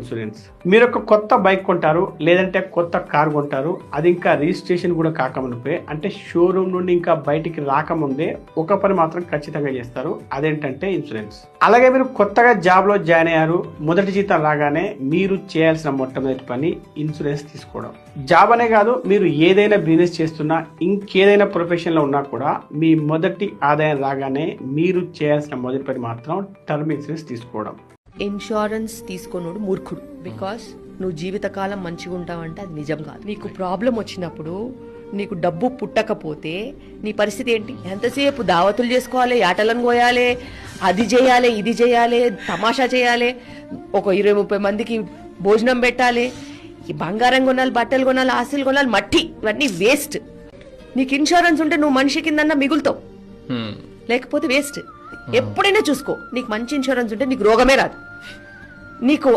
Insurance. మీరు ఒక కొత్త బైక్ కొంటారు, లేదంటే కొత్త కార్ కొంటారు, అది ఇంకా రిజిస్ట్రేషన్ కూడా కాకముందే, అంటే షోరూమ్ నుండి ఇంకా బయటికి రాకముందే ఒక పని మాత్రం ఖచ్చితంగా చేస్తారు, అదేంటంటే ఇన్సూరెన్స్. అలాగే మీరు కొత్తగా జాబ్ లో జాయిన్ అయ్యారు, మొదటి జీతం రాగానే మీరు చేయాల్సిన మొట్టమొదటి పని ఇన్సూరెన్స్ తీసుకోవడం. జాబ్ అనే కాదు, మీరు ఏదైనా బిజినెస్ చేస్తున్నా, ఇంకేదైనా ప్రొఫెషన్ లో ఉన్నా కూడా మీ మొదటి ఆదాయం రాగానే మీరు చేయాల్సిన మొదటి పని మాత్రం టర్మ్ ఇన్సూరెన్స్ తీసుకోవడం. ఇన్సూరెన్స్ తీసుకోనుడు మూర్ఖుడు. బికాస్ నువ్వు జీవితకాలం మంచిగా ఉంటావంటే అది నిజం కాదు. నీకు ప్రాబ్లం వచ్చినప్పుడు నీకు డబ్బు పుట్టకపోతే నీ పరిస్థితి ఏంటి? ఎంతసేపు దావతులు చేసుకోవాలి, ఆటలను కోయాలి, అది చేయాలి, ఇది చేయాలి, తమాషా చేయాలి, ఒక 20-30 మందికి భోజనం పెట్టాలి, ఈ బంగారం కొనాలి, బట్టలు కొనాలి, ఆస్తులు కొనాలి, మట్టి, ఇవన్నీ వేస్ట్. నీకు ఇన్సూరెన్స్ ఉంటే నువ్వు మనిషి కిందన్నా మిగులుతావు, లేకపోతే వేస్ట్. ఎప్పుడైనా చూసుకో, నీకు మంచి ఇన్సూరెన్స్ ఉంటే నీకు రోగమే రాదు. నీకు